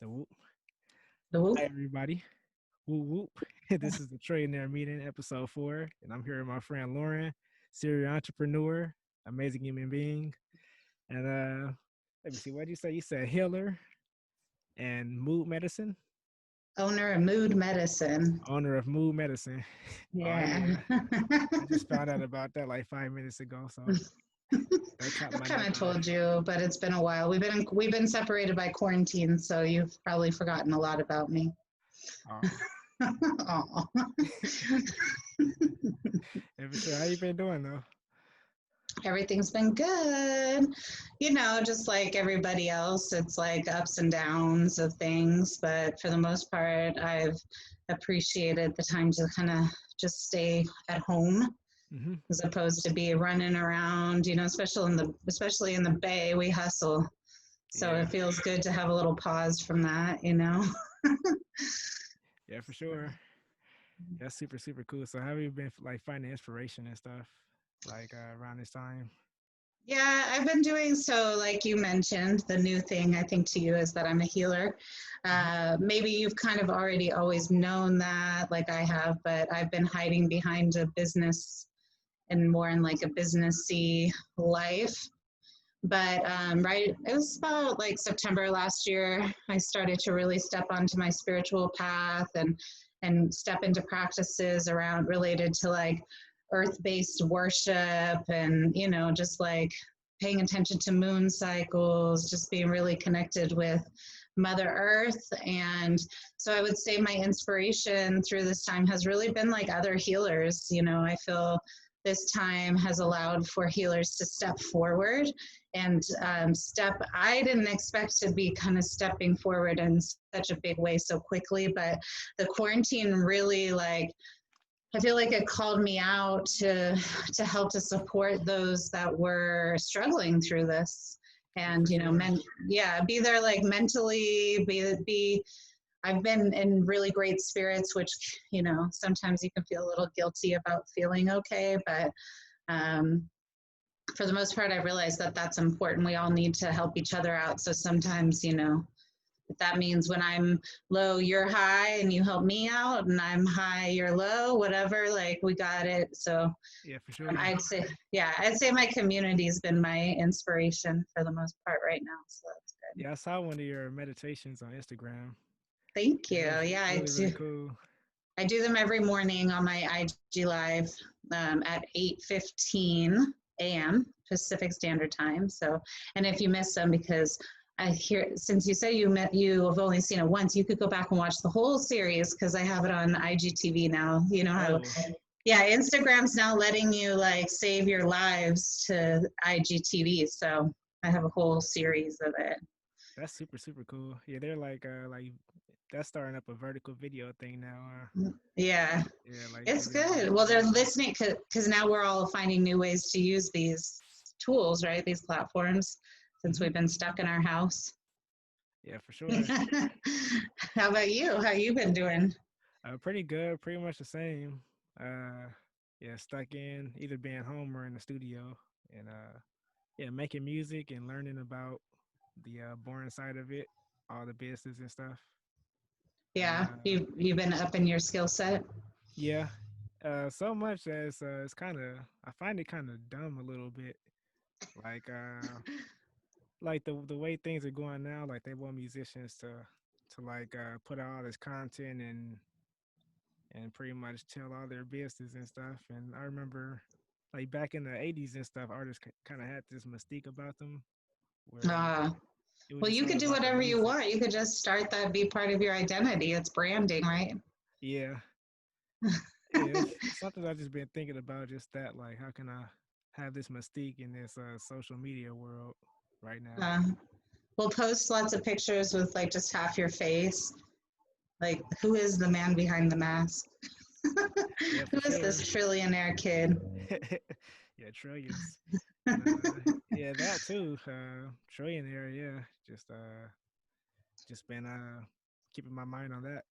The whoop. Nope. Hi, everybody. Whoop whoop. This is the Trillionaire meeting, episode 4, and I'm here with my friend Lauren, serial entrepreneur, amazing human being, and let me see. What did you say? You said healer and mood medicine, Owner of Mood Medicine. owner of mood medicine. Oh Yeah. yeah, I just found out about that like 5 minutes ago, so that caught I've my kind of notice. told you, but it's been a while. We've been separated by quarantine, so you've probably forgotten a lot about me. Oh, Aw. yeah, for sure. How you been doing though? Everything's been good. Just like everybody else, it's like ups and downs of things, but for the most part, I've appreciated the time to kind of just stay at home Mm-hmm. as opposed to be running around, especially in the Bay, we hustle. So Yeah, it feels good to have a little pause from that. yeah, for sure. That's super cool. So, how have you been like finding inspiration and stuff like around this time? Yeah, I've been doing so, like you mentioned, the new thing I think to you is that I'm a healer. Hmm. Maybe you've kind of already always known that, like I have, but I've been hiding behind a business and more in like a businessy life. But right, it was about like September last year, I started to really step onto my spiritual path and step into practices around related to like earth-based worship and just like paying attention to moon cycles, just being really connected with Mother Earth. And so I would say my inspiration through this time has really been like other healers. I feel this time has allowed for healers to step forward and I didn't expect to be kind of stepping forward in such a big way so quickly, but the quarantine really like, I feel like it called me out to help to support those that were struggling through this. Yeah, And for sure. yeah, be there like mentally, be I've been in really great spirits, which sometimes you can feel a little guilty about feeling okay, but um, for the most part, I realized that that's important. We all need to help each other out. So sometimes, if that means when I'm low, you're high and you help me out, and I'm high, you're low, whatever, like we got it. So Yeah, for sure. I'd say my community's been my inspiration for the most part right now. So that's good. Yeah, I saw one of your meditations on Instagram. Thank It you. was Yeah, I really do. cool. I do them every morning on my IG Live at 8:15 a.m. Pacific Standard Time. So, and if you miss them, because I hear since you say you have only seen it once, you could go back and watch the whole series because I have it on IGTV now. You know how, Oh, yeah, Instagram's now letting you like save your lives to IGTV. So I have a whole series of it. that's super cool. Yeah, they're like that's starting up a vertical video thing now. Yeah, Yeah, like it's video on good. Well, they're Instagram. listening because now we're all finding new ways to use these tools, right? These platforms, since Hmm. we've been stuck in our house. Yeah, for sure. How about you? How you been doing? Pretty good. Pretty much the same. Uh, yeah, stuck in either being home or in the studio, and yeah, making music and learning about the boring side of it, all the business and stuff. And Yeah, you've been up in your skill set. yeah, so much as it's kind of I find it kind of dumb a little bit. Like like the way things are going now, like they want musicians to like put out all this content and pretty much tell all their business and stuff. And I remember like back in the 80s and stuff, artists kind of had this mystique about them where Uh, it was well, just you all could do about the whatever you music. want. You could just start that, be part of your identity. It's branding, right? Yeah. Yeah, it's something I've just been thinking about. Just that, like, how can I have this mystique in this social media world right now? Uh, we'll post lots of pictures with like just half your face. Like, who is the man behind the mask? Yeah, Who for is this sure. trillionaire kid? Yeah, trillions, and yeah, that too. Trillionaire, yeah, just been keeping my mind on that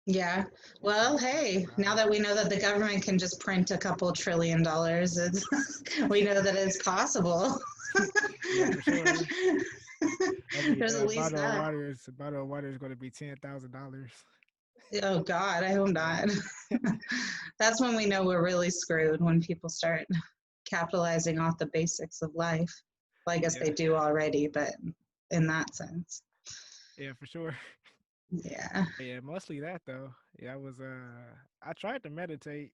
Yeah. and trying Well, to keep hey, now surviving. that we know that the government can just print a couple $1 trillion, we know that it's possible. Yeah, for sure. Every There's at least that. bottle of water is going to be $10,000. Oh God, I hope not. Yeah, That's when we know we're really screwed, when people start capitalizing off the basics of life. Well, I guess yeah, they do already, but in that sense. yeah, for sure. Yeah. Yeah, mostly that though. Yeah, I tried to meditate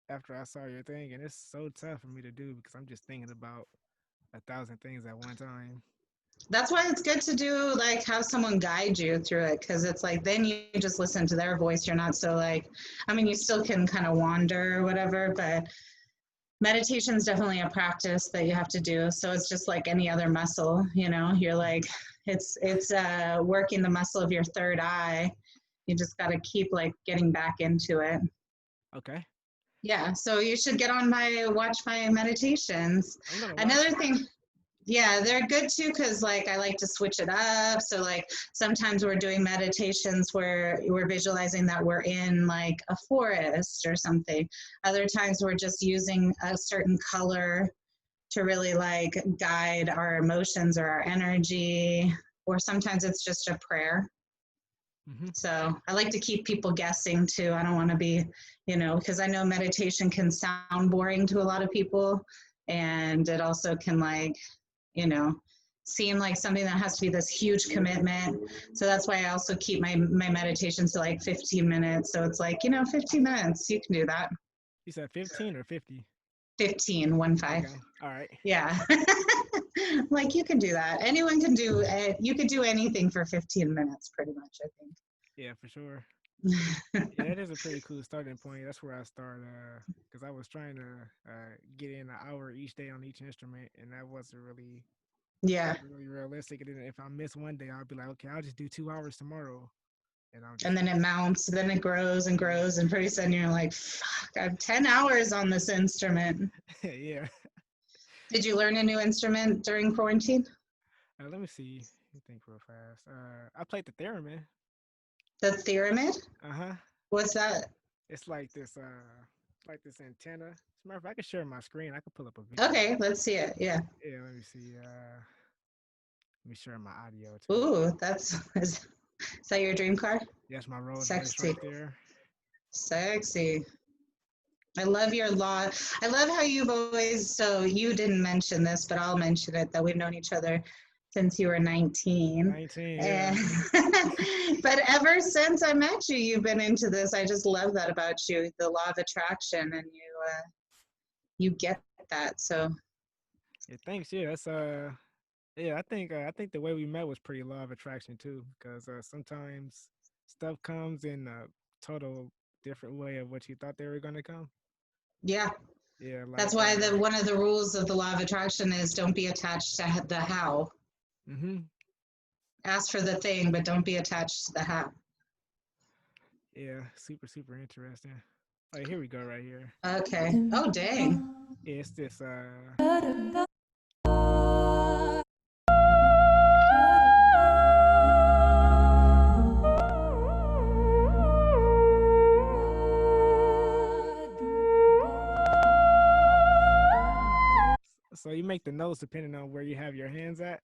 after I saw your thing, and it's so tough for me to do because I'm just thinking about a thousand things at one time. That's why it's good to do like have someone guide you through it, because it's like then you just listen to their voice. You're not so like, I mean, you still can kind of wander or whatever, but meditation is definitely a practice that you have to do. So it's just like any other muscle, you know, you're like, it's working the muscle of your third eye. You just got to keep like getting back into it. Okay, Yeah, so you should get on my watch my meditations. I'm gonna watch Another it. thing, yeah, they're good too because like I like to switch it up. So like sometimes we're doing meditations where we're visualizing that we're in like a forest or something. Other times we're just using a certain color to really like guide our emotions or our energy. Or sometimes it's just a prayer. Hmm. So I like to keep people guessing too. I don't want to be, you know, because I know meditation can sound boring to a lot of people. And it also can like, you know, seem like something that has to be this huge commitment. So that's why I also keep my meditations to like 15 minutes. So it's like, you know, 15 minutes, you can do that. You said 15 or 50? 15, 1 5. Okay, all right. Yeah. Like you can do that. Anyone can do it. You could do anything for 15 minutes pretty much, I Yeah, for sure. think. Yeah, that is a pretty cool starting point. That's where I start, because I was trying to get in an hour each day on each instrument, and Yeah. wasn't really realistic. And then if I miss one day, I'll be like, okay, I'll just do 2 hours tomorrow, and I'll just And then it mounts, then it grows and yeah, grows, and pretty soon you're like, fuck, I have 10 hours on this instrument. yeah. Did you learn a new instrument during quarantine? Let me see. You think real fast. I played the theremin. The theremin? Uh huh. What's that? It's like this antenna. As a matter of fact, I can share my screen. I can pull up a video. Okay, let's see it. Yeah. Yeah, let me see. Let me share my audio too. Ooh, is that your dream car? Yes, my Rolls Royce Sexy. right there. Sexy. I love your law. I love how you've always, so you didn't mention this, but I'll mention it, that we've known each other since you were 19. 19, yeah. And, but ever since I met you, you've been into this. I just love that about you, the law of attraction, and you get that. So Yeah, thanks. Yeah, that's yeah, I think the way we met was pretty law of attraction too, because sometimes stuff comes in a total different way of what you thought they were gonna come. yeah, Yeah, that's like why the one of the rules of the law of attraction is don't be attached to the how. mhm. Ask for the thing, but don't be attached to the how. Yeah, super interesting. Oh, here we go right here. Okay. Oh, dang. Yeah, it's this so you make the notes depending on where you have your hands at.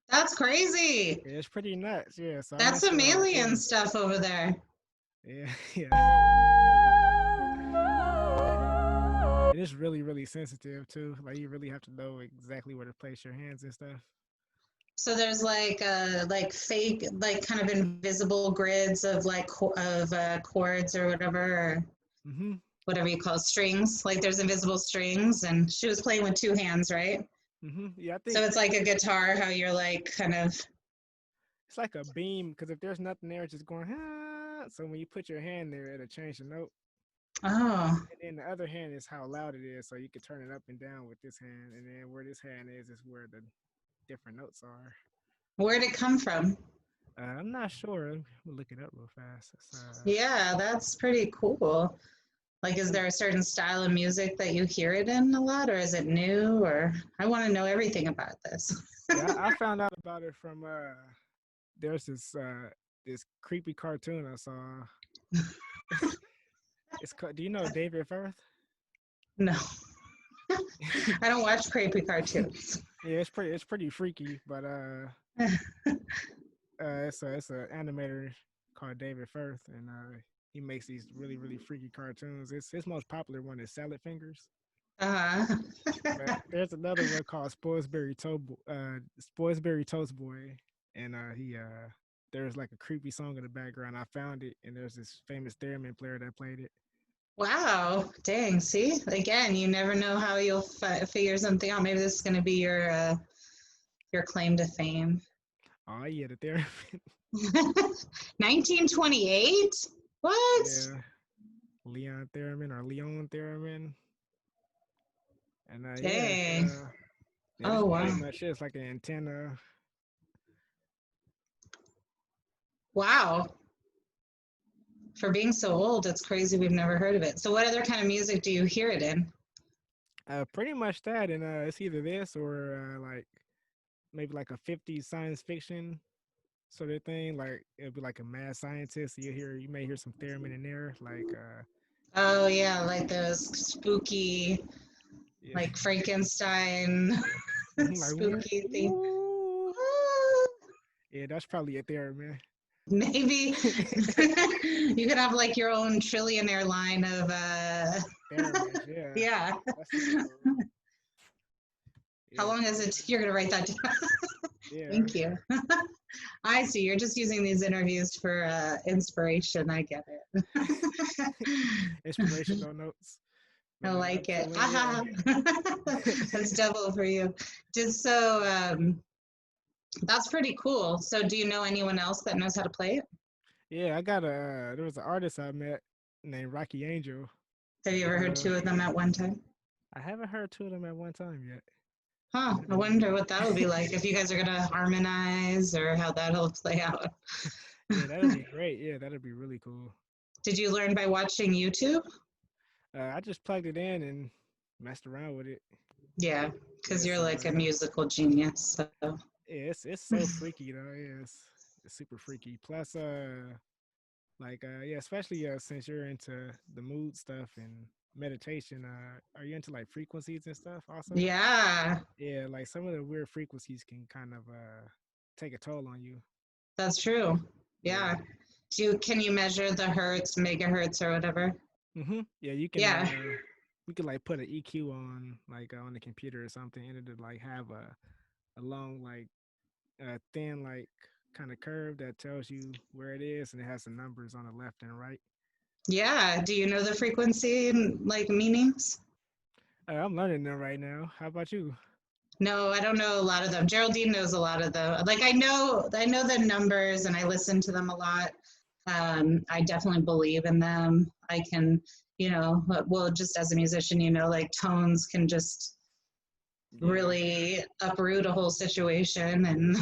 That's crazy. Yeah, it's pretty nuts. Yeah, so I That's messed some around with alien this. stuff over there. Yeah, yeah. It is really sensitive too. Like you really have to know exactly where to place your hands and stuff. So there's like fake, like kind of invisible grids of like chords or Mhm. whatever you call strings. Like there's invisible strings, and she was playing with two hands, right? Mhm. Yeah, I So think it's like a guitar, how you're like kind of. it's like a beam because if there's nothing there, it's just going. Ah. So when you put your hand there, it'll change the note. Oh, And then the other hand is how loud it is, so you can turn it up and down with this hand. And then where this hand is where the different notes are. where'd it come from? I'm not sure. We'll look it up real fast. Yeah, that's pretty cool. Like, is Hmm. there a certain style of music that you hear it in a lot, or is it new? Or I want to know everything about this. Yeah, I found out about it from there's this creepy cartoon I saw. It's called, do you know David Firth? No, I don't watch creepy cartoons. Yeah, it's pretty freaky, but It's a animator called David Firth, and he makes these really freaky cartoons. His most popular one is Salad Fingers. Uh-huh. But there's another one called Spoilsbury Toast Boy, and he there's like a creepy song in the background. I found it, and there's this famous theremin player that played it. Wow. Dang. See, again, you never know how you'll figure something out. Maybe this is going to be your claim to fame. Oh yeah, the theremin. 1928? What? Yeah, Leon Theremin, and Dang. yeah, Oh, that's pretty wow. much it. It's like an antenna. Wow. For being so old, it's crazy we've never heard of it. So, what other kind of music do you hear it in? Pretty much that, and it's either this or like maybe like a '50s science fiction sort of thing. Like it'll be like a mad scientist. You may hear some theremin in there, like Oh, yeah, like those spooky, yeah, like Frankenstein, like spooky theme. woo. Yeah, that's probably a theremin. Maybe you could have like your own trillionaire line of Theremin, yeah, yeah. that's super cool. How Yeah, long is it? You're gonna write that down. yeah. Thank you. I see. You're just using these interviews for inspiration. I get it. Inspirational notes, I but like it. absolutely, Aha. yeah. That's double for you. Just so that's pretty cool. So do you know anyone else that knows how to play it? Yeah, I got a. There was an artist I met named Rocky Angel. Have you ever heard Uh, two of them at one time? I haven't heard two of them at one time yet. Huh. I wonder what that would be like if you guys are gonna harmonize or how that'll play out. Yeah, that'd be great. Yeah, that'd be really cool. Did you learn by watching YouTube? I just plugged it in and messed around with it. Yeah, because Yeah, you're so like a musical genius. So yeah, it's so freaky though. Yeah, it's super freaky. Plus, like yeah, especially since you're into the mood stuff and meditation. Are you into like frequencies and stuff also? yeah, Yeah, like some of the weird frequencies can kind of take a toll on you. that's true. Yeah. Yeah. Can you measure the hertz, megahertz, or whatever? Yeah, you can Yeah. we could like put an EQ on like on the computer or something, and it'll like have a long like thin like kind of curve that tells you where it is, and it has some numbers on the left and right. Yeah. Do you know the frequency and like meanings? I'm learning them right now. How about you? No, I don't know a lot of them. Geraldine knows a lot of them. Like I know the numbers and I listen to them a lot. I definitely believe in them. I can, well, just as a musician, like tones can just Yeah, really uproot a whole situation. And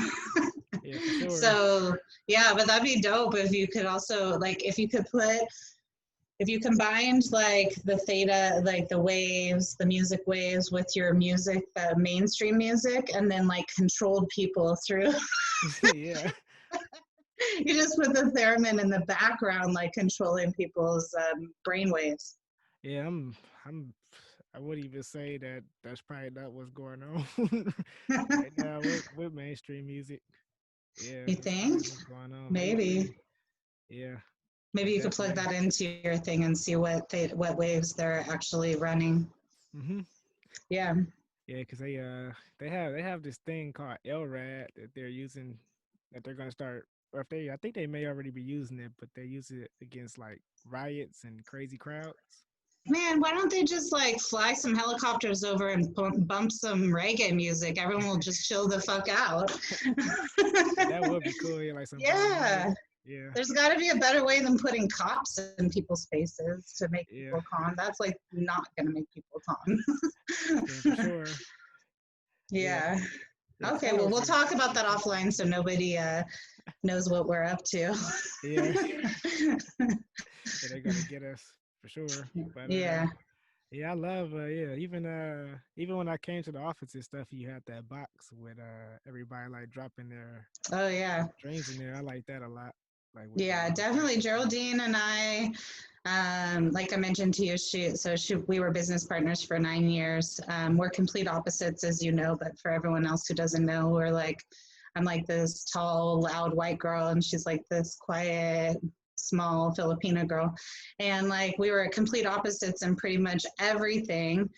yeah, for sure. so, yeah, but that'd be dope if you could also, like, if you combined like the theta, like the waves, the music waves with your music, the mainstream music, and then like controlled people through, Yeah, you just put the theremin in the background, like controlling people's brain waves. yeah. I would even say that that's probably not what's going on right now with mainstream music. Yeah, You that's think? probably what's going on. Maybe. Maybe. Yeah, Maybe you could plug definitely. that into your thing and see what waves they're actually running. hmm Yeah. Yeah, because they have this thing called LRAD that they're using that they're gonna start. Or if they, I think they may already be using it, but they use it against like riots and crazy crowds. Man, why don't they just like fly some helicopters over and bump some reggae music? Everyone will just chill the fuck out. Yeah, that would be cool. Yeah, like some Bob Marley. Yeah. Yeah, There's got to be a better way than putting cops in people's faces to make yeah, people calm. That's like not going to make people yeah, for calm. sure. Yeah, Yeah. yeah. Because Okay. I Well, was we'll just talk about that offline so nobody knows what we're up to. yeah, yeah. They're gonna get us for sure. But Yeah. yeah, I love yeah. Even when I came to the office and stuff, you had that box with everybody like dropping their Oh, yeah. dreams in there. I like that a lot. Like with the Yeah, definitely. meditation stuff. Geraldine and I, like I mentioned to you, we were business partners for 9 years. We're complete opposites, as you know, but for everyone else who doesn't know, we're like I'm like this tall, loud white girl, and she's like this quiet, small Filipino girl. And like we were complete opposites in pretty much everything.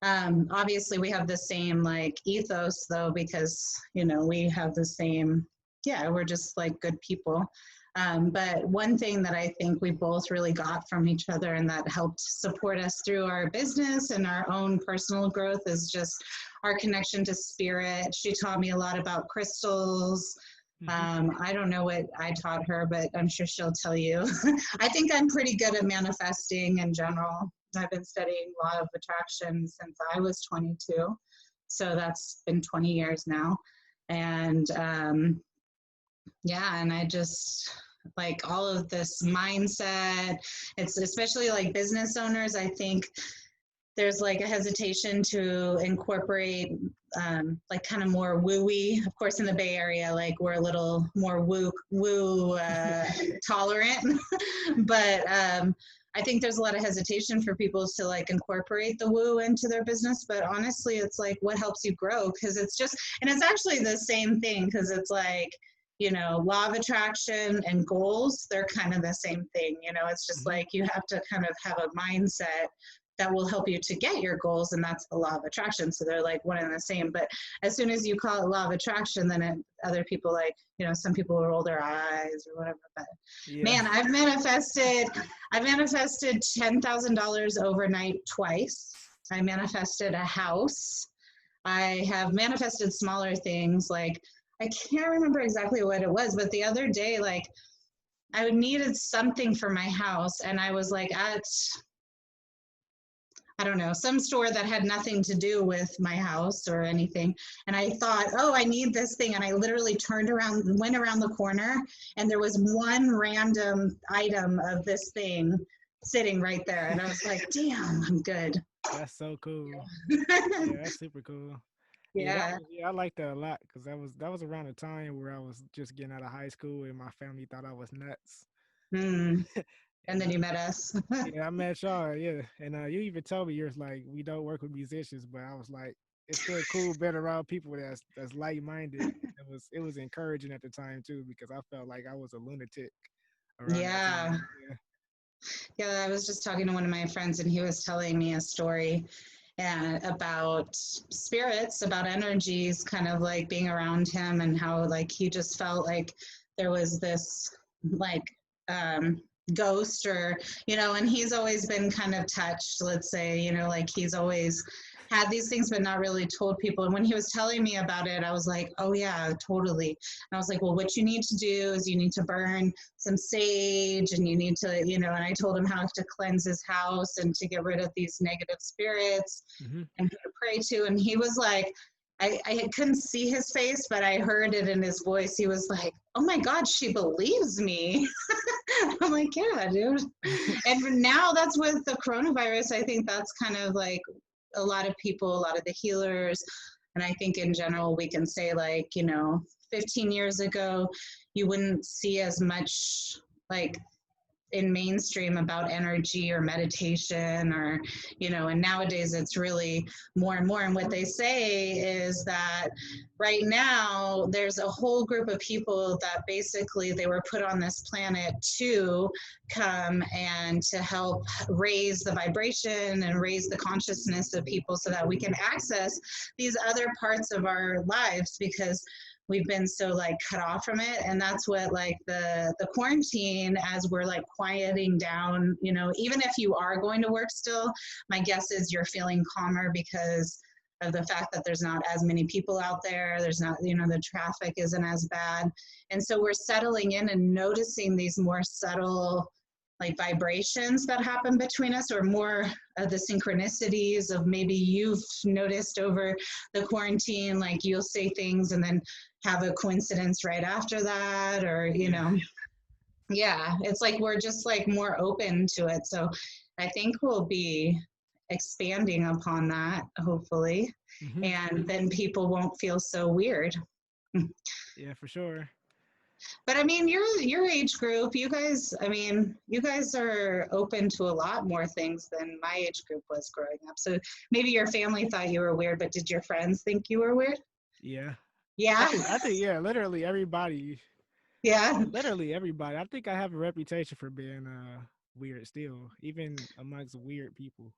Obviously, we have the same like ethos though, because, we have the same, yeah, we're just like good people. But one thing that I think we both really got from each other and that helped support us through our business and our own personal growth is just our connection to spirit. She taught me a lot about crystals. Hmm. I don't know what I taught her, but I'm sure she'll tell you. I think I'm pretty good at manifesting in general. I've been studying law of attraction since I was 22. So that's been 20 years now. And yeah, and I just like all of this mindset. It's especially like business owners, I think there's like a hesitation to incorporate like kind of more woo-y. Of course, in the Bay Area, like we're a little more woo tolerant, but I think there's a lot of hesitation for people to like incorporate the woo into their business. But honestly, it's like what helps you grow, because it's just, and it's actually the same thing, because it's like, law of attraction and goals, they're kind of the same thing. It's just Hmm. like you have to kind of have a mindset that will help you to get your goals, and that's the law of attraction. So they're like one and the same. But as soon as you call it law of attraction, then other people like, some people roll their eyes or whatever. But Yeah. man, I've manifested $10,000 overnight twice. I manifested a house. I have manifested smaller things, like I can't remember exactly what it was, but the other day, like I needed something for my house, and I was like at, I don't know, some store that had nothing to do with my house or anything. And I thought, oh, I need this thing. And I literally turned around, went around the corner, and there was one random item of this thing sitting right there. And I was like, damn, I'm good. That's so cool. Yeah, that's super cool. Yeah, Yeah. I like that a lot because that was around the time where I was just getting out of high school and my family thought I was nuts. Mm. And And then you met us. yeah, I met y'all, yeah. And you even told me you're like, we don't work with musicians, but I was like, it's still cool being around people that's like minded. It was encouraging at the time too because I felt like I was a lunatic around that Yeah. time. Yeah. Yeah. I was just talking to one of my friends, and he was telling me a story about spirits, about energies, kind of like being around him, and how like he just felt like there was this like um, ghost, or and he's always been kind of touched, let's say, like he's always had these things but not really told people. And when he was telling me about it, I was like, oh yeah, totally. And I was like, well, what you need to do is you need to burn some sage, and you need to, and I told him how to cleanse his house and to get rid of these negative spirits Hmm. and who to pray to. And he was like, I couldn't see his face, but I heard it in his voice. He was like, oh my God, she believes me. I'm like, yeah, dude. And now that's with the coronavirus. I think that's kind of like a lot of people, a lot of the healers. And I think in general, we can say, like, 15 years ago, you wouldn't see as much like in mainstream about energy or meditation, or and nowadays it's really more and more. And what they say is that right now there's a whole group of people that basically they were put on this planet to come and to help raise the vibration and raise the consciousness of people so that we can access these other parts of our lives, because we've been so like cut off from it. And that's what like the quarantine, as we're like quieting down, even if you are going to work still, my guess is you're feeling calmer because of the fact that there's not as many people out there. There's not, the traffic isn't as bad. And so we're settling in and noticing these more subtle like vibrations that happen between us, or more of the synchronicities of maybe you've noticed over the quarantine, like you'll say things and then have a coincidence right after that, or Yeah. yeah, it's like we're just like more open to it. So I think we'll be expanding upon that, hopefully, Hmm. and then people won't feel so weird. Yeah, for sure. But I mean, your age group, you guys, I mean, you guys are open to a lot more things than my age group was growing up. So maybe your family thought you were weird, but did your friends think you were weird? Yeah. Yeah. I think, yeah, literally everybody, Yeah. literally everybody. I think I have a reputation for being weird still, even amongst weird people.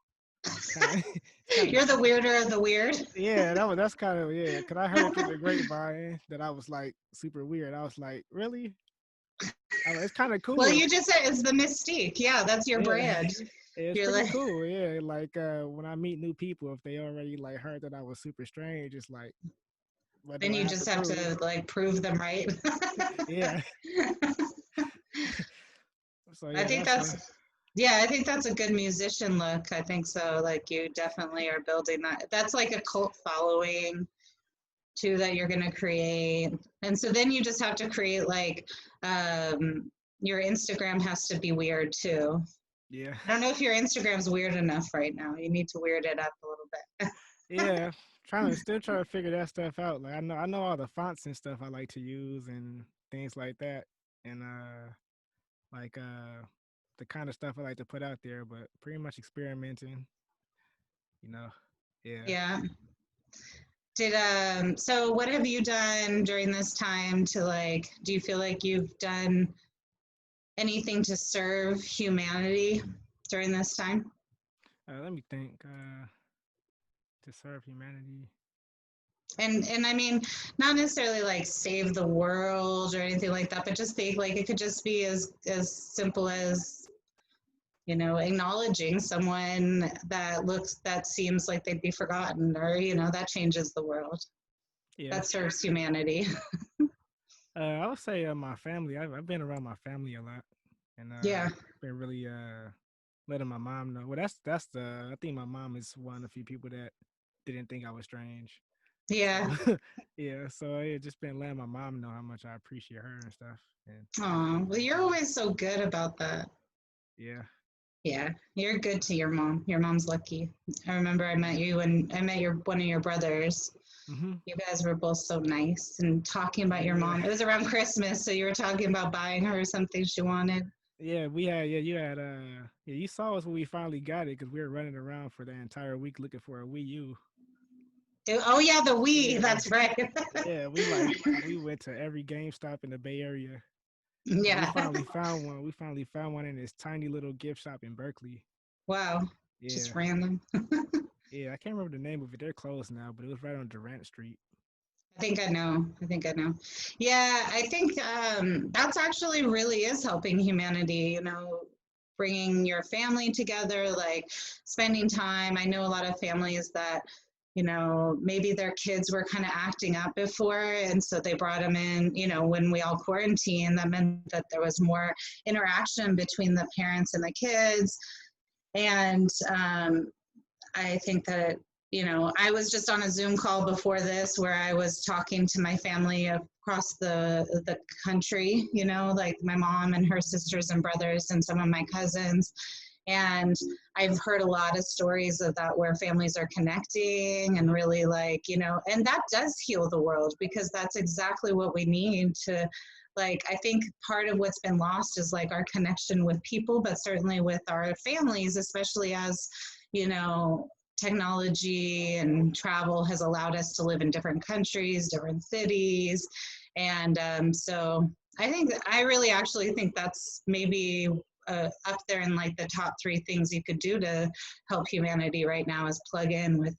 It's kind of, it's kind of, You're the weirder of the weird. yeah. That's kind of, yeah. Cause I heard through the grapevine that I was like super weird. I was like, really? It's kind of Well, cool. you just said it's the mystique. Yeah, that's your Yeah, brand. it's You're pretty like, cool. Yeah, like when I meet new people, if they already like heard that I was super strange, it's like, what do then I you have to just have prove? to like prove them right. Yeah. So I yeah, think that's that's yeah, I think that's a good musician look. I think so. Like you definitely are building that. That's like a cult following too that you're going to create. And so then you just have to create like your Instagram has to be weird too. yeah, I don't know if your Instagram's weird enough right now. You need to weird it up a little bit. yeah. Trying to figure that stuff out. Like I know all the fonts and stuff I like to use and things like that, and like the kind of stuff I like to put out there, but pretty much experimenting, you know. Yeah. Yeah. Did so what have you done during this time to like do you feel like you've done anything to serve humanity during this time? Let me think. To serve humanity. And I mean, not necessarily like save the world or anything like that, but just think like it could just be as simple as acknowledging someone that seems like they'd be forgotten, or that changes the world. Yeah. That serves humanity. I would say my family. I've been around my family a lot, and Yeah, been really letting my mom know. Well, that's the. I think my mom is one of the few people that didn't think I was strange. So yeah. yeah, so yeah, just been letting my mom know how much I appreciate her and stuff, and Oh, well, you're yeah, always so good about that. yeah, Yeah, you're good to your mom. Your mom's lucky. I remember I met you and I met your one of your brothers. mm-hmm. You guys were both so nice and talking about your Yeah, mom. It was around Christmas, so you were talking about buying her something she wanted. yeah. We had you had yeah. You saw us when we finally got it because we were running around for the entire week looking for a Wii U. Oh yeah, the we. Yeah, That's right. yeah. We went to every GameStop in the Bay Area. And we Yeah. finally found one. We finally found one in this tiny little gift shop in Berkeley. Wow. Yeah, Just random. yeah. I can't remember the name of it. They're closed now, but it was right on Durant Street. I think I know. I think I know. Yeah, I think that's actually really is helping humanity, bringing your family together, like spending time. I know a lot of families that, maybe their kids were kind of acting up before. And so they brought them in, when we all quarantined, that meant that there was more interaction between the parents and the kids. And I think that, I was just on a Zoom call before this where I was talking to my family across the country, like my mom and her sisters and brothers and some of my cousins. And I've heard a lot of stories of that where families are connecting and really like, and that does heal the world because that's exactly what we need to like I think part of what's been lost is like our connection with people, but certainly with our families, especially as, you know, technology and travel has allowed us to live in different countries, different cities. And so I think I really actually think that's maybe up there in like the top three things you could do to help humanity right now is plug in with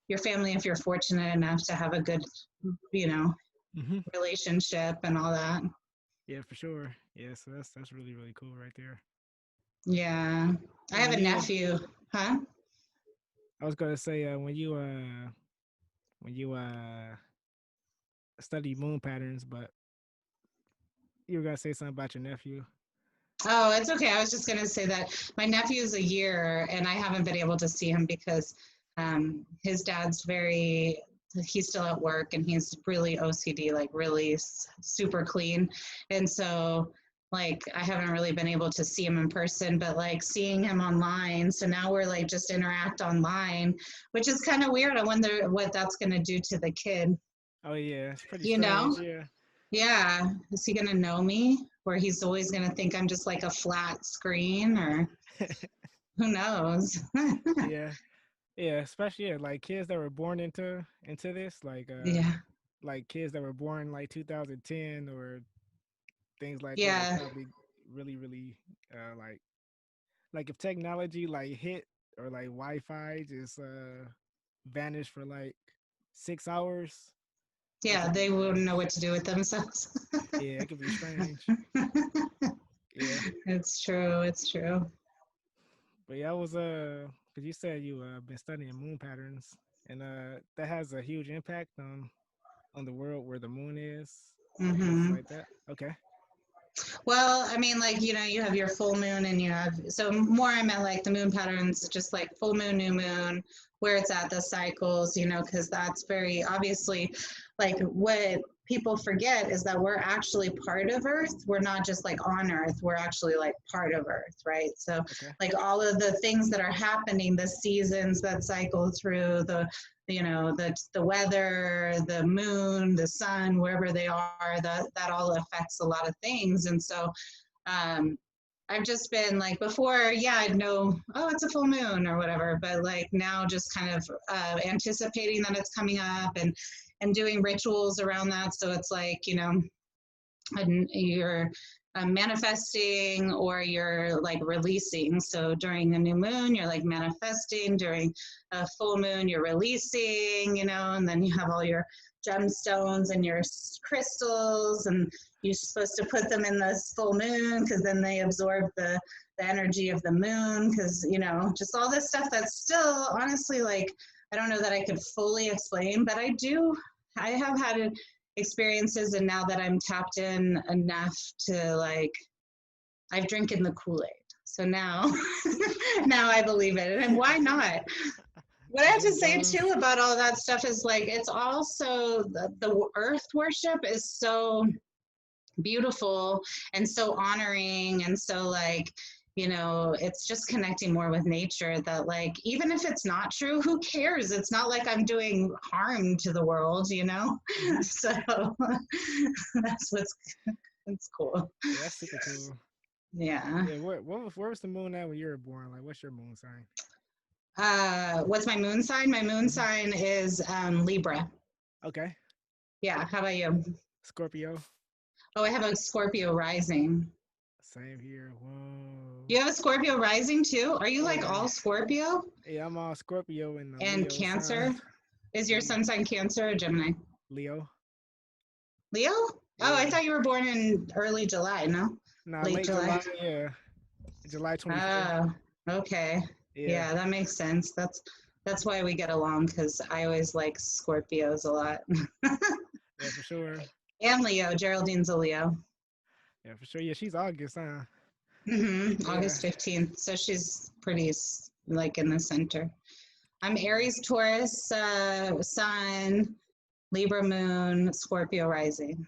your family if you're fortunate enough to have a good, you know, Mm-hmm. relationship and all that. Yeah, for sure. Yeah, so that's really really cool right there. Yeah. I And have a nephew. Huh? I was gonna say when you study moon patterns, but you were gonna say something about your nephew. Oh, it's okay. I was just going to say that my nephew's a year and I haven't been able to see him because his dad's he's still at work and he's really OCD, like really super clean. And so, like, I haven't really been able to see him in person, but like seeing him online. So now we're like just interact online, which is kind of weird. I wonder what that's going to do to the kid, Oh yeah, it's pretty you know? strange. Yeah, Yeah. Is he going to know me? Or he's always going to think I'm just like a flat screen, or who knows? yeah, yeah. Especially yeah, like kids that were born into this, like Yeah. like kids that were born like 2010 or things like that would Yeah, probably really really like if technology like hit or like Wi-Fi just vanished for like 6 hours, it yeah, could be they wouldn't know what to do with themselves. yeah, it could be strange. Yeah, It's true. It's true. but yeah, I was because you said you been studying moon patterns, and that has a huge impact on the world where the moon is, places Hmm. like that. Okay, Well, I mean, like, you have your full moon and you have, so more I meant like the moon patterns, just like full moon, new moon, where it's at the cycles, because that's very obviously like what people forget is that we're actually part of Earth. We're not just like on Earth, we're actually like part of Earth, right? So, okay, like all of the things that are happening, the seasons that cycle through, the weather, the moon, the sun, wherever they are, that all affects a lot of things. And so um I've just been like before, yeah, I'd know, oh, it's a full moon or whatever, but like now just kind of anticipating that it's coming up and doing rituals around that. So it's like, and you're manifesting or you're like releasing. So during a new moon, you're like manifesting. During a full moon, you're releasing, and then you have all your gemstones and your crystals, and you're supposed to put them in this full moon because then they absorb the energy of the moon, because just all this stuff that's still honestly like I don't know that I could fully explain, but I have had experiences, and now that I'm tapped in enough to like I've drinking the Kool-Aid. So now now I believe it. And why not? What I have to big say guns. too about all that stuff is like it's also the earth worship is so beautiful and so honoring, and so like it's just connecting more with nature, that like even if it's not true, who cares? It's not like I'm doing harm to the world. Hmm. So that's what's it's cool. Yeah, that's super cool. Yeah. Yeah, where was the moon at when you were born? Like, what's your moon sign? What's my moon sign? My moon Hmm. sign is Libra. Okay, Yeah, how about you? Scorpio. Oh, I have a Scorpio rising. Same here. Whoa. You have a Scorpio rising too? Are you like Yeah, all Scorpio yeah. I'm all Scorpio and the and Leo Cancer? sign. Is your Yeah, sun sign Cancer or Gemini? Leo. Leo? Oh, I Yeah. thought you were born in early July, no? Nah, Late late July. July. Yeah, July 25th. Oh, okay. Yeah, Yeah, that makes sense. That's why we get along, because I always like Scorpios a lot. yeah, for sure. And Leo. Geraldine's a Leo. Yeah, for sure. Yeah, she's August, huh? Yeah. August 15th. So she's pretty like in the center. I'm Aries, Taurus, Sun, Libra Moon, Scorpio rising.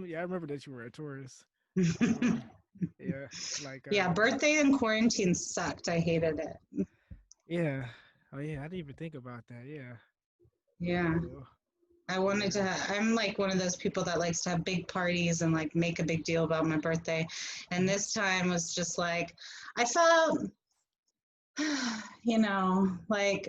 Yeah, I remember that you were a Taurus. Um, yeah, like Yeah, birthday in quarantine sucked. I hated it. yeah. Oh yeah, I didn't even think about that. Yeah. Yeah. Oh, I wanted yeah. to, I'm like one of those people that likes to have big parties and like make a big deal about my birthday. And Hmm. this time was just like, I felt, like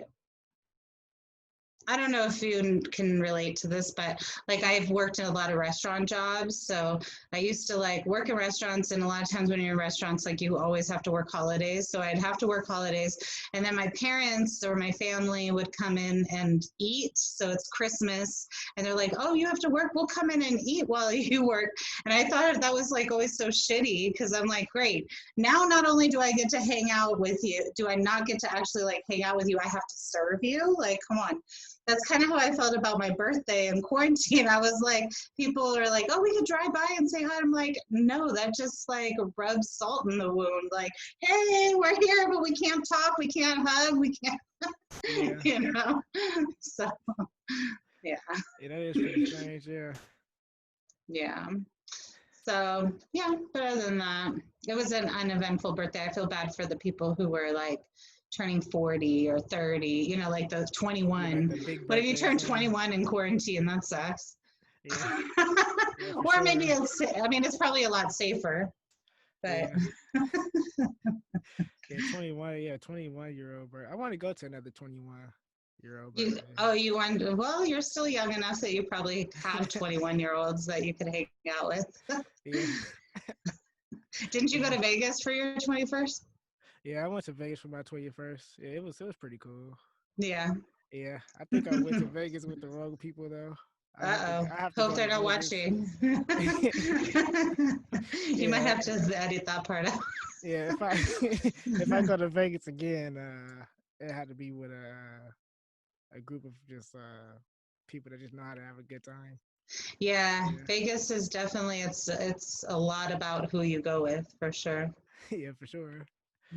I don't know if you can relate to this, but like I've worked in a lot of restaurant jobs. So I used to like work in restaurants, and a lot of times when you're in restaurants, like you always have to work holidays. So I'd have to work holidays. And then my parents or my family would come in and eat. So it's Christmas, and they're like, oh, you have to work. We'll come in and eat while you work. And I thought that was like always so shitty, because I'm like, great. Now, not only do I get to hang out with you, do I not get to actually like hang out with you? I have to serve you. Like, come on. That's kind of how I felt about my birthday in quarantine. I was like, people are like, oh, we could drive by and say hi. I'm like, no, that just like rubs salt in the wound. Like, hey, we're here, but we can't talk, we can't hug, we can't, Yeah. you know? So, yeah, Yeah, that is pretty strange. Yeah. yeah. So, yeah, but other than that, it was an uneventful birthday. I feel bad for the people who were like turning 40 or 30, like the Yeah, like 21. the big What if you birthdays, turn huh? 21 in quarantine? That sucks. Yeah. Yeah, for Or maybe sure. it's probably a lot safer, but Yeah. Yeah, 21. Yeah, 21-year-old, bro. I want to go to another 21. Year old You, birthday. oh, you want, well, you're still young enough that you probably have 21-year-olds that you could hang out with. Yeah. Didn't you go Yeah. to Vegas for your 21st? Yeah, I went to Vegas for my 21st. Yeah, it was pretty cool. Yeah. Yeah, I think I went to Vegas with the wrong people though. Uh-oh. I have to Hope go to they're not Vegas. watching. You might Yeah, have to edit that part out. yeah. If I if I go to Vegas again, it had to be with a group of just people that just know how to have a good time. Yeah, Yeah, Vegas is definitely it's a lot about who you go with for sure. yeah, for sure.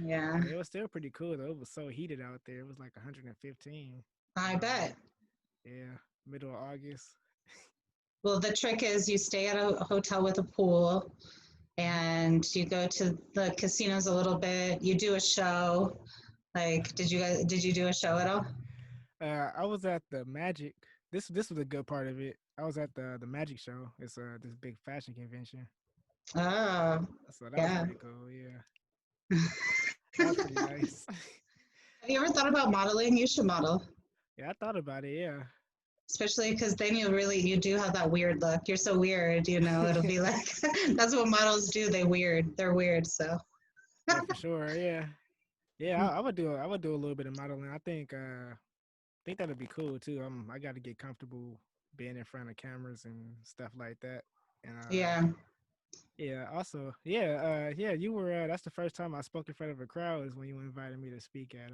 Yeah, But it was still pretty cool though. It was so heated out there. It was like 115. I bet. Yeah, middle of August. Well, the trick is you stay at a hotel with a pool Mhm. and you go to the casinos a little bit. You do a show. Like, did you do a show at all? I was at the Magic. This was a good part of it. I was at the Magic show. It's this big fashion convention. Oh, So that was yeah. pretty cool. Yeah, that was pretty nice. Have you ever thought about modeling? You should model, Yeah, I thought about it. Yeah, especially because then you do have that weird look. You're so weird, it'll be like, that's what models do. They're weird. So, yeah, for sure. Yeah, yeah. I would do a little bit of modeling. I think that'd be cool too. I got to get comfortable being in front of cameras and stuff like that. And yeah. yeah. Also, yeah. You were. That's the first time I spoke in front of a crowd is when you invited me to speak at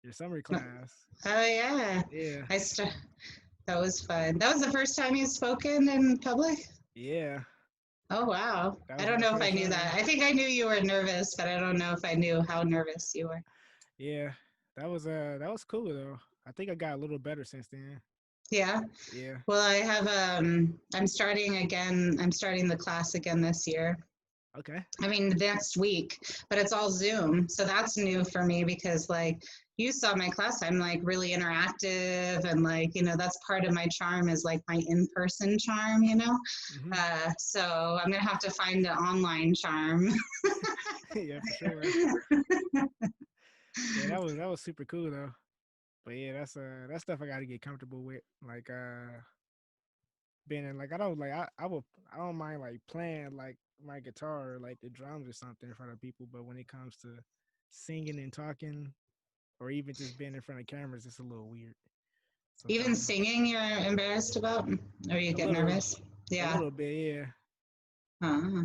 your summer class. Oh, yeah. Yeah, I st- that was fun. That was the first time you've spoken in public? yeah. Oh, wow. That I was don't my know if I first knew time. that. I think I knew you were nervous, but I don't know if I knew how nervous you were. Yeah, that was cool though. I think I got a little better since then. Yeah. Yeah. Well, I have I'm starting again. I'm starting the class again this year. Okay. I mean, next week, but it's all Zoom. So that's new for me because, like, you saw my class, I'm like really interactive and, like, that's part of my charm is like my in person charm. Hmm. So I'm going to have to find the online charm. Yeah, for sure. Yeah, that was super cool though. But yeah, that's stuff I got to get comfortable with. Like being in like I don't like I don't mind like playing like my guitar or like the drums or something in front of people, but when it comes to singing and talking or even just being in front of cameras, it's a little weird Even sometimes. singing, you're embarrassed about, or you A get little, nervous? a Yeah. little bit, yeah, Uh,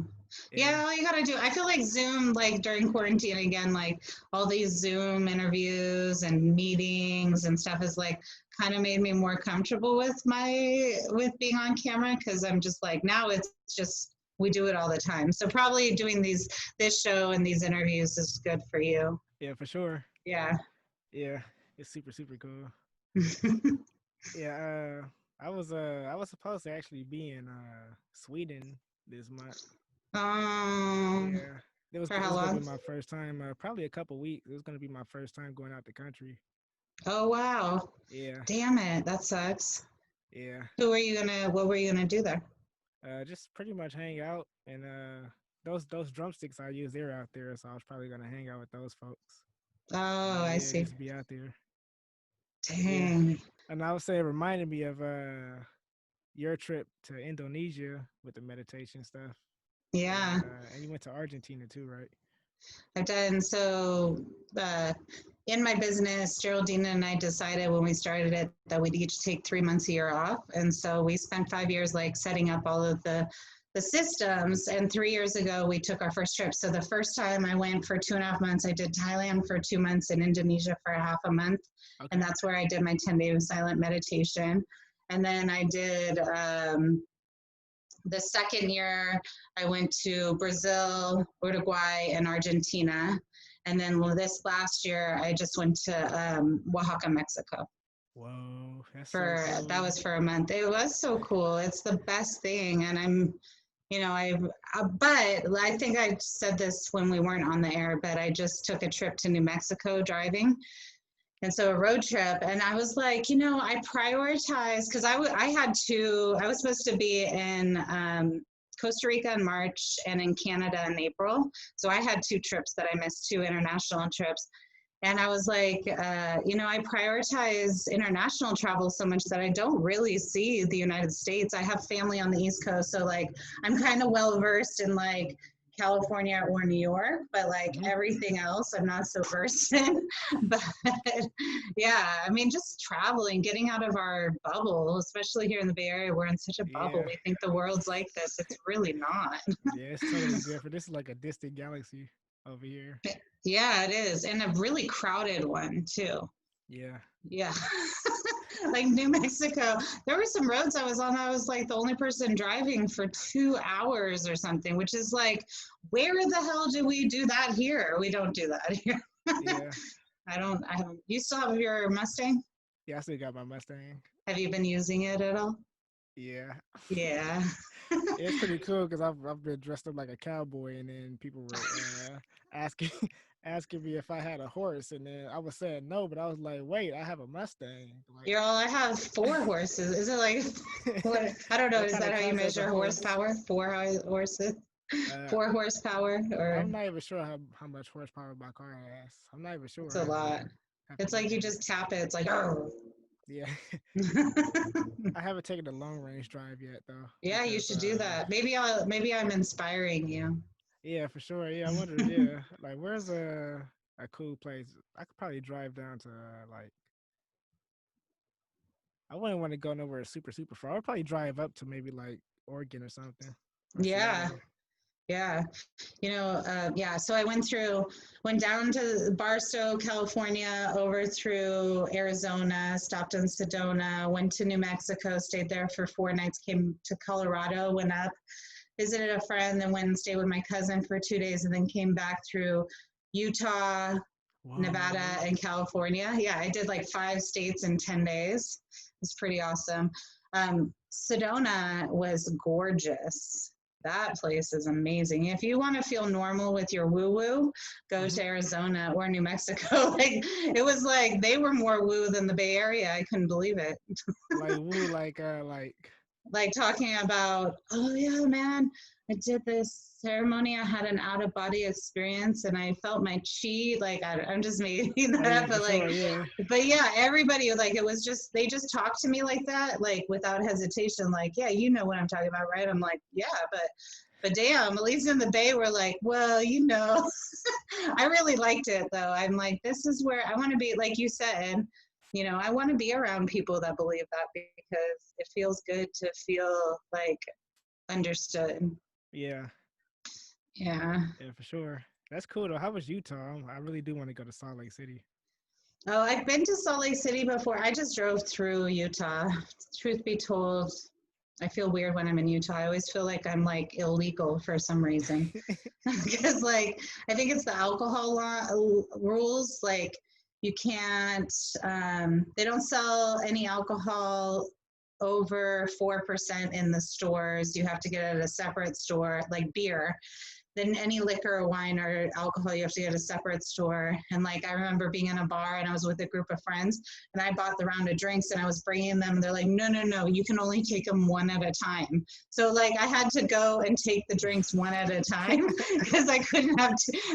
yeah. yeah, all you gotta do. I feel like Zoom, like during quarantine again, like all these Zoom interviews and meetings and stuff is like kind of made me more comfortable with being on camera because I'm just like now it's just we do it all the time. So probably doing this show and these interviews is good for you. Yeah, for sure. Yeah. Yeah, it's super super cool. Yeah, I was supposed to actually be in Sweden this month. um, Yeah, for it how was gonna be long? my first time. Probably a couple weeks. It was gonna be my first time going out the country. Oh wow. Yeah, Damn it, that sucks. yeah. What were you gonna do there? Just pretty much hang out and those drumsticks I use they're out there, so I was probably gonna hang out with those folks. Oh, I Yeah, see. just be out there. Yeah, Dang. and I would say it reminded me of your trip to Indonesia with the meditation stuff, Yeah, and you went to Argentina too, right? I've done so. Uh, in my business, Geraldine and I decided when we started it that we'd each take 3 months a year off, and so we spent 5 years like setting up all of the systems. And 3 years ago, we took our first trip. So the first time I went for 2.5 months, I did Thailand for 2 months and Indonesia for a half a month, and Okay. that's where I did my 10-day silent meditation. And then I did the second year, I went to Brazil, Uruguay, and Argentina. And then this last year, I just went to Oaxaca, Mexico. Whoa, that's so For that cool. was for a month. It was so cool. It's the best thing, and but I think I said this when we weren't on the air, but I just took a trip to New Mexico driving, and so a road trip, and I was like, I prioritized because I was supposed to be in Costa Rica in March and in Canada in April. So I had two trips that I missed, two international trips. And I was like, I prioritize international travel so much that I don't really see the United States. I have family on the East Coast, so like I'm kind of well versed in like California or New York, but like Hmm. everything else I'm not so versed in. But yeah, I mean, just traveling, getting out of our bubble, especially here in the Bay Area, we're in such a bubble. Yeah, We think the world's like this. It's really not. yeah, it's totally different. This is like a distant galaxy over here. Yeah, it is. And a really crowded one, too. Yeah, Yeah. Like New Mexico, there were some roads I was on. I was like the only person driving for 2 hours or something, which is like, where the hell do we do that here? We don't do that here. yeah, I don't, you still have your Mustang? yeah. I still got my Mustang. Have you been using it at all? Yeah, Yeah. it's pretty cool because I've been dressed up like a cowboy, and then people were asking asking me if I had a horse, and then I was saying no, but I was like, wait, I have a Mustang. Like, You're all, I have 4 horses. Is it like, what? I don't know. that Is kind that of how you counts as a measure horse. horsepower? Horses? Uh, 4 horsepower? Or I'm not even sure how much horsepower my car has. I'm not even sure. it's a lot. Have to It's look like you at it. just tap it. It's like, oh. Yeah, I haven't taken the long range drive yet though, Yeah, you because should do that. Maybe I'm inspiring you. yeah, for sure. Yeah, I wonder. Yeah, like where's a cool place? I could probably drive down to like I wouldn't want to go nowhere super far. I would probably drive up to maybe like Oregon or something or Yeah, Seattle. yeah. Yeah. So I went down to Barstow, California, over through Arizona, stopped in Sedona, went to New Mexico, stayed there for 4 nights, came to Colorado, went up, visited a friend, then went and stayed with my cousin for 2 days, and then came back through Utah, Nevada, Whoa. and California. Yeah, I did like 5 states in 10 days. It's pretty awesome. Sedona was gorgeous. That place is amazing. If you want to feel normal with your woo woo, go Hmm. to Arizona or New Mexico. Like it was like they were more woo than the Bay Area. I couldn't believe it. Like woo, like Like talking about, oh yeah, man, I did this ceremony. I had an out of body experience, and I felt my chi. Like I'm just making oh that yeah, up, for but like, sure. Yeah, but yeah, everybody like it was just they just talked to me like that, like without hesitation. Like, yeah, you know what I'm talking about, right? I'm like, yeah, but damn, at least in the Bay, we're like, well, I really liked it though. I'm like, this is where I want to be. Like you said, I want to be around people that believe that because it feels good to feel like understood. yeah, Yeah. yeah, for sure. That's cool though. How was Utah? I really do want to go to Salt Lake City. Oh, I've been to Salt Lake City before. I just drove through Utah. Truth be told, I feel weird when I'm in Utah. I always feel like I'm like illegal for some reason. Because like I think it's the alcohol law rules. Like you can't. They don't sell any alcohol over 4% in the stores. You have to get it at a separate store, like beer. Then any liquor or wine or alcohol, you have to get a separate store. And like I remember being in a bar and I was with a group of friends and I bought the round of drinks and I was bringing them. And they're like, no, no, no, you can only take them one at a time. So like I had to go and take the drinks one at a time because I couldn't have.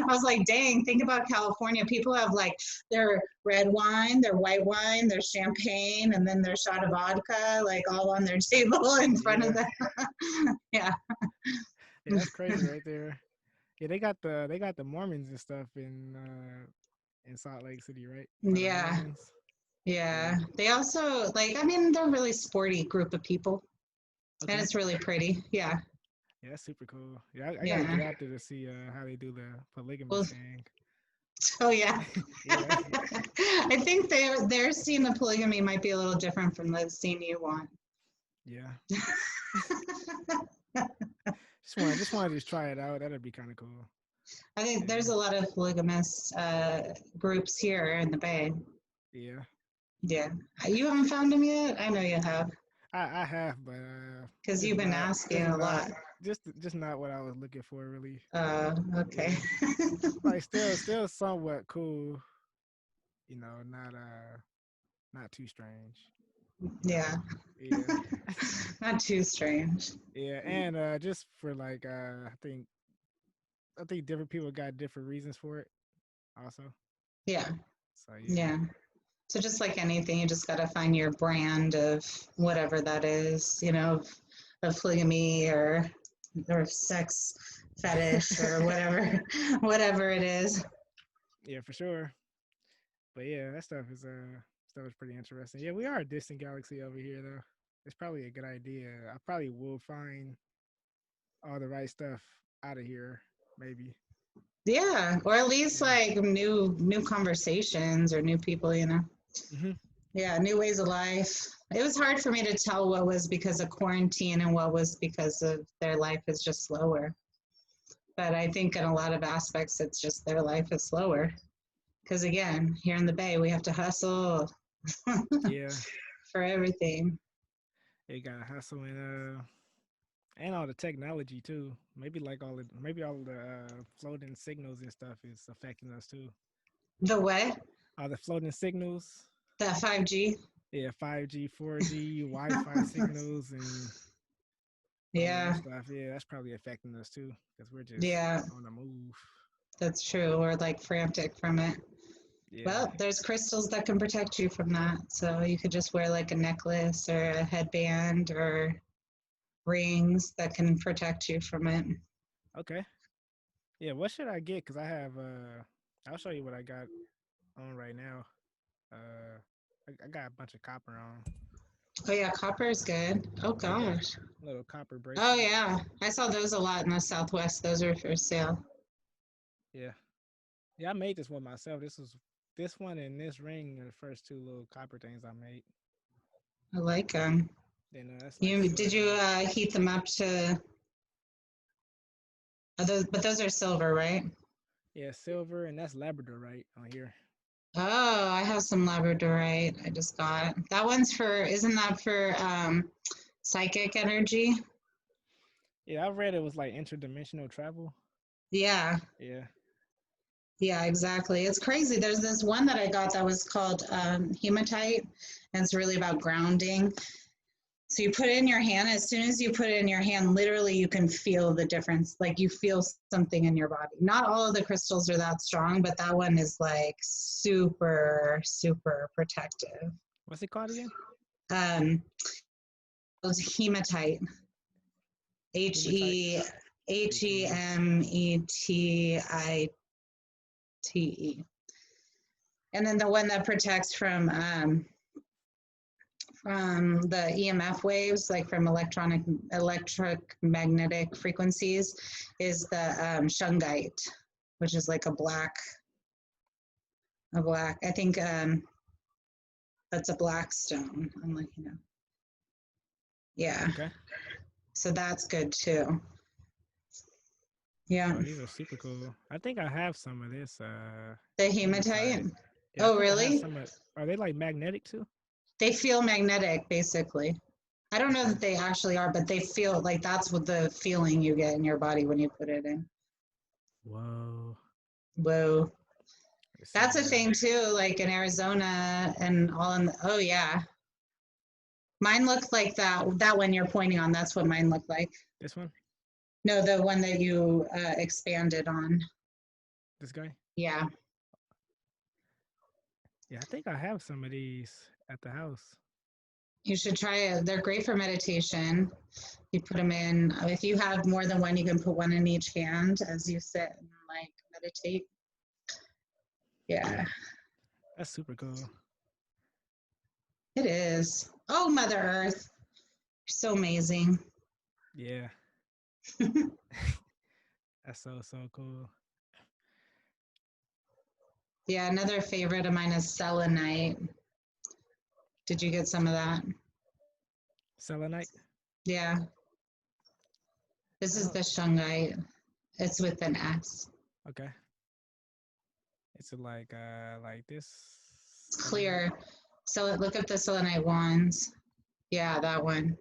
I was like, dang, think about California. People have like their red wine, their white wine, their champagne, and then their shot of vodka, like all on their table in front of Yeah, them. Yeah. yeah, that's crazy right there. Yeah, they got the Mormons and stuff in Salt Lake City, right? By the Yeah. Mormons. Yeah. Yeah. They also like I mean they're a really sporty group of people and Okay. it's really pretty. Yeah. Yeah, that's super cool. Yeah, I gotta Yeah. get out there to see how they do the polygamous Well, thing. oh yeah. Yeah, I think their scene of polygamy might be a little different from the scene you want. yeah. Just want to just try it out. That'd be kind of cool. I think Yeah, there's a lot of polygamous groups here in the Bay. yeah. Yeah. You haven't found them yet? I know you have I have, but because just you've been not asking just a not lot. just not what I was looking for really. Okay. Yeah, like still somewhat cool. Not too strange. Yeah. Yeah, Not too strange. yeah, and just for like I think different people got different reasons for it. Also, Yeah. So yeah. Yeah. So just like anything, you just got to find your brand of whatever that is, of polygamy or sex fetish or whatever, whatever it is. Yeah, for sure. But yeah, that stuff is pretty interesting. Yeah, we are a distant galaxy over here though. It's probably a good idea. I probably will find all the right stuff out of here, maybe. Yeah, or at least Yeah. like new conversations or new people. Hmm. Yeah, new ways of life. It was hard for me to tell what was because of quarantine and what was because of their life is just slower. But I think in a lot of aspects, it's just their life is slower. Because again, here in the Bay, we have to hustle Yeah. for everything. It got hustle and all the technology too. Maybe all the floating signals and stuff is affecting us too. The what? All the floating signals. That 5G? Yeah, 5G, 4G, Wi-Fi signals, and all of that Yeah, stuff. Yeah, that's probably affecting us too because we're just yeah, on the move. that's true. We're like frantic from it. Yeah. Well, there's crystals that can protect you from that. So you could just wear like a necklace or a headband or rings that can protect you from it. Okay. Yeah. What should I get? Cause I have. I'll show you what I got on right now. Uh, I got a bunch of copper on. Oh yeah, copper is good. Oh Yeah, I got gosh. a little copper Oh bracelet. yeah, I saw those a lot in the Southwest. Those are for sale. Yeah. Yeah, I made this one myself. This one and this ring are the first two little copper things I made. I like them. Then that's like You did you silver. heat them up to? But those are silver, right? Yeah, silver, and that's Labradorite on here. Oh, I have some labradorite. I just got that one's for. Isn't that for psychic energy? Yeah, I read it was like interdimensional travel. Yeah, Yeah. yeah, exactly. It's crazy. There's this one that I got that was called hematite, and it's really about grounding. So you put it in your hand. As soon as you put it in your hand, literally you can feel the difference. Like you feel something in your body. Not all of the crystals are that strong, but that one is like super, super protective. What's it called again? Um, it's hematite. H Hematite. E H E HE. M E T I T E. And then the one that protects from the EMF waves, like from electric magnetic frequencies, is the shungite, which is like a black. I think that's a black stone. I'm looking at. Yeah, Okay. so that's good too. Yeah, Oh, these are super cool. I think I have some of this the hematite. hematite. Yeah, I Oh, think I have really? some of. Are they like magnetic too? They feel magnetic, basically. I don't know Okay. that they actually are, but they feel like that's what the feeling you get in your body when you put it in. Whoa. Whoa. Let's That's see. a thing too, like in Arizona and all in oh yeah. Mine looked like that one you're pointing on. That's what mine looked like. This one. No, the one that you expanded on. This guy. Yeah. Yeah, I think I have some of these at the house. You should try it. They're great for meditation. You put them in. If you have more than one, you can put one in each hand as you sit and like meditate. Yeah, That's super cool. it is. Oh, Mother Earth. You're so amazing. Yeah. That's so cool. Yeah, another favorite of mine is selenite. Did you get some of that? Selenite. Yeah, this is Oh, the shungite. It's with an S. okay. It's like this It's selenite. clear. So look up the selenite wands. Yeah, that one.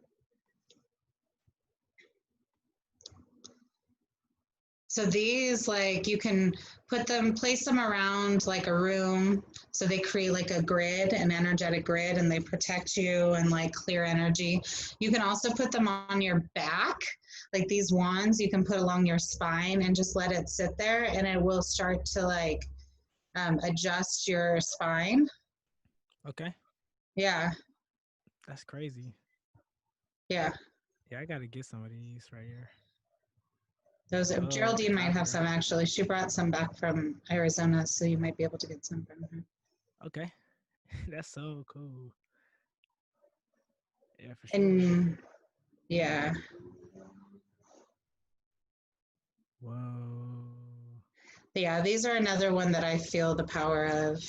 So these, like, you can place them around like a room. So they create like a grid, an energetic grid, and they protect you and like clear energy. You can also put them on your back, like these wands you can put along your spine and just let it sit there, and it will start to like adjust your spine. Okay. Yeah, That's crazy. yeah. Yeah, I gotta get some of these right here. Those Oh, Geraldine might have chakra. some actually. She brought some back from Arizona, so you might be able to get some from her. Okay. That's so cool. Yeah, for sure. And yeah, Whoa. yeah, these are another one that I feel the power of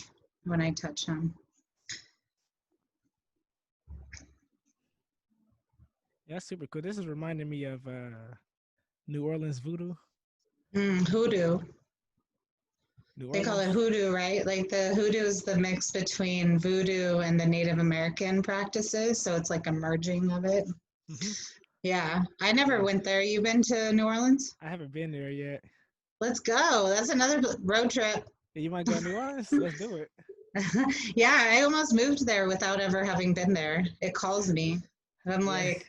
when I touch them. Yeah, that's super cool. This is reminding me of New Orleans voodoo. Hoodoo. New They call it Orleans. hoodoo, right? Like the hoodoo is the mix between voodoo and the Native American practices. So it's like a merging of it. Hmm. Yeah. I never Yeah, went there. You been to New Orleans? I haven't been there yet. Let's go. That's another road trip. Yeah, you want to go to New Orleans? Let's do it. Yeah, I almost moved there without ever having been there. It calls me. I'm Yeah. like,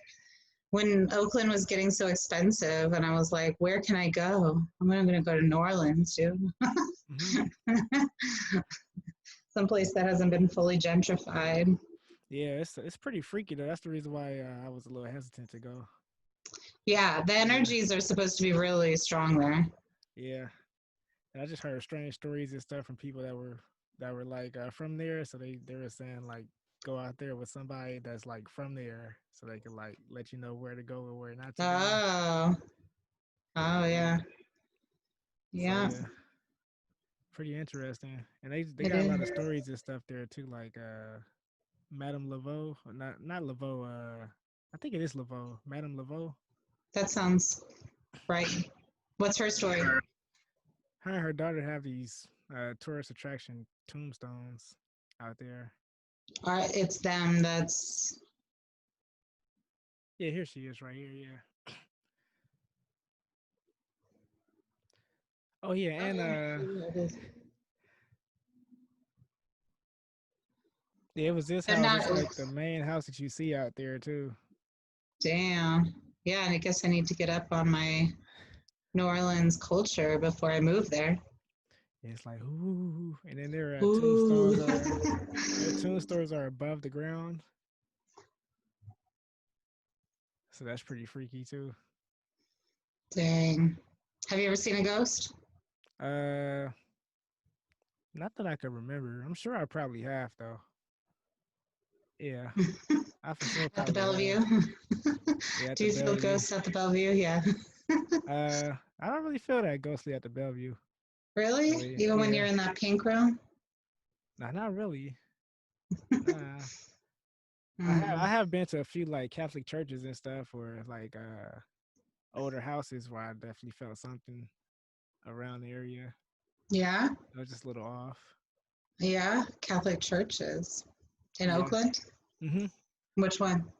when Oakland was getting so expensive, and I was like, where can I go? I'm going to go to New Orleans, dude. Hmm. Someplace that hasn't been fully gentrified. Yeah, it's pretty freaky though. That's the reason why I was a little hesitant to go. Yeah, the Yeah, energies are supposed to be really strong there. yeah. And I just heard strange stories and stuff from people that were like from there. So they were saying like go out there with somebody that's like from there, so they can like let you know where to go and where not to go. Oh, oh Yeah. yeah, So yeah, yeah, pretty interesting. And they it got a is. lot of stories and stuff there too, like Madame Laveau, or not Laveau. I think it is Laveau, Madame Laveau. That sounds right. What's her Uh, story? her and her daughter have these tourist attraction tombstones out there. It's them. That's. Yeah, here she is, right here. Yeah. Oh yeah, Oh and yeah, it is. yeah, it was this They're house. not. It's like the main house that you see out there too. Damn. Yeah, and I guess I need to get up on my New Orleans culture before I move there. Yeah, it's like ooh, and then their Ooh. tombstones are their tombstones are above the ground, so that's pretty freaky too. Dang. Have you ever seen a ghost? Uh, not that I can remember. I'm sure I probably have though. Yeah, I for sure At the probably have. Bellevue? Yeah, at Do the you feel Bellevue. ghosts at the Bellevue? Yeah. I don't really feel that ghostly at the Bellevue. Really? Really? Even when Yeah. you're in that pink room? Nah, not really. Nah. I Hmm. have been to a few like Catholic churches and stuff, or like older houses where I definitely felt something around the area. Yeah. I was just a little off. Yeah. Catholic churches in Yeah. Oakland. Hmm. Which one?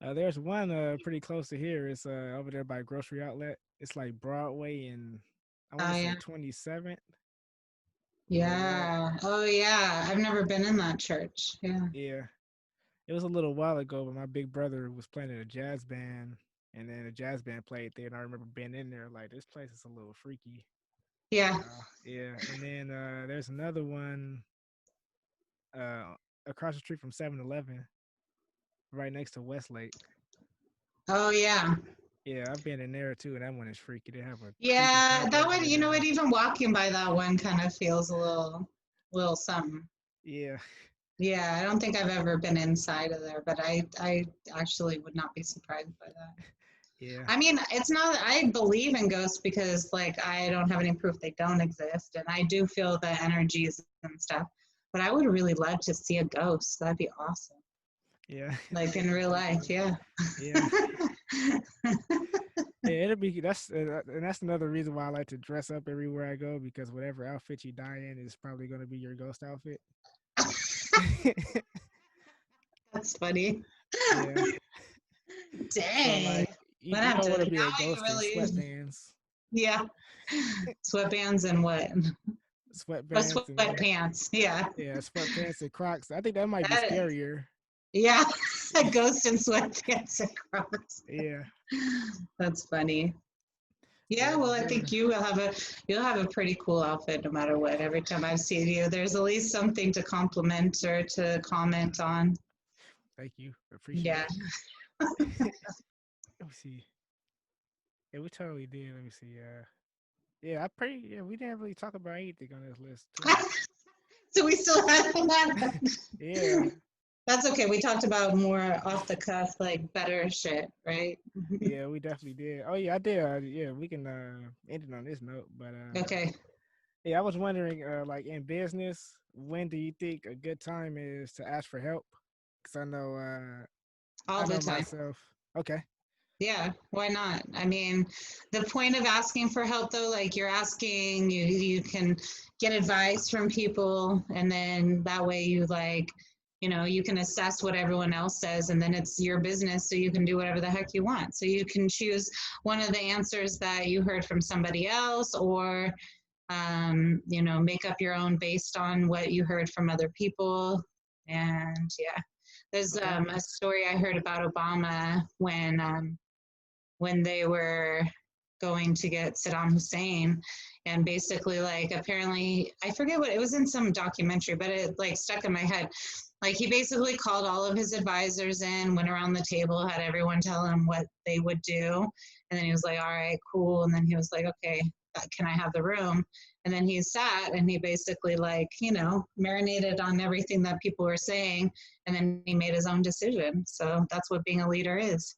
There's one pretty close to here. It's over there by Grocery Outlet. It's like Broadway and I want Oh to say yeah. 27th. Where it's at. Yeah. Oh yeah. I've never been in that church. Yeah. Yeah. It was a little while ago, but my big brother was playing in a jazz band, and then a jazz band played there, and I remember being in there like this place is a little freaky. Yeah. Yeah, and then there's another one uh, across the street from 7-Eleven, right next to Westlake. Oh yeah. Yeah, I've been in there too, and that one is freaky. They have a creepy Yeah. That one, pattern in you know what, there. even walking by that one kind of feels a little something. Yeah, Yeah, I don't think I've ever been inside of there, but I actually would not be surprised by that. yeah, I mean, it's not, I believe in ghosts because, like, I don't have any proof they don't exist, and I do feel the energies and stuff, but I would really love to see a ghost. That'd be awesome. yeah. Like in real life, yeah. Yeah. Yeah, it'll be and that's another reason why I like to dress up everywhere I go because whatever outfit you die in is probably gonna be your ghost outfit. That's funny. Yeah. So Dang. like I'm gonna you have don't to, want to now be a you ghost in really, sweatpants, yeah. Sweatbands and what? Oh, sweatpants and sweatpants. Yeah. yeah, sweatpants and Crocs. I think that might be That, scarier. yeah. A ghost in sweatpants and Crocs. Yeah. That's funny. Yeah, Yeah, well, for I sure. think you'll have a pretty cool outfit no matter what. Every time I've seen you, there's at least something to compliment or to comment on. Thank you. Appreciate Yeah. it. Let me see. Yeah, we totally did. Let me see. Yeah, I pray. Yeah, we didn't really talk about anything on this list too much. So we still haven't had. Yeah, That's okay. We talked about more off the cuff, like better shit, right? yeah, we definitely did. Oh yeah, I did. Yeah, we can end it on this note. But Okay. yeah, I was wondering, like in business, when do you think a good time is to ask for help? Because All I the know time. myself. Okay. Yeah, why not? I mean, the point of asking for help though, like you're asking, you can get advice from people and then that way you like, you can assess what everyone else says and then it's your business so you can do whatever the heck you want. So you can choose one of the answers that you heard from somebody else or make up your own based on what you heard from other people. And yeah, there's Okay. a story I heard about Obama when they were going to get Saddam Hussein. And basically, like, apparently, I forget what it was in some documentary, but it like stuck in my head. Like, he basically called all of his advisors in, went around the table, had everyone tell him what they would do. And then he was like, all right, cool. And then he was like, okay, can I have the room? And then he sat and he basically, like, marinated on everything that people were saying. And then he made his own decision. So that's what being a leader is.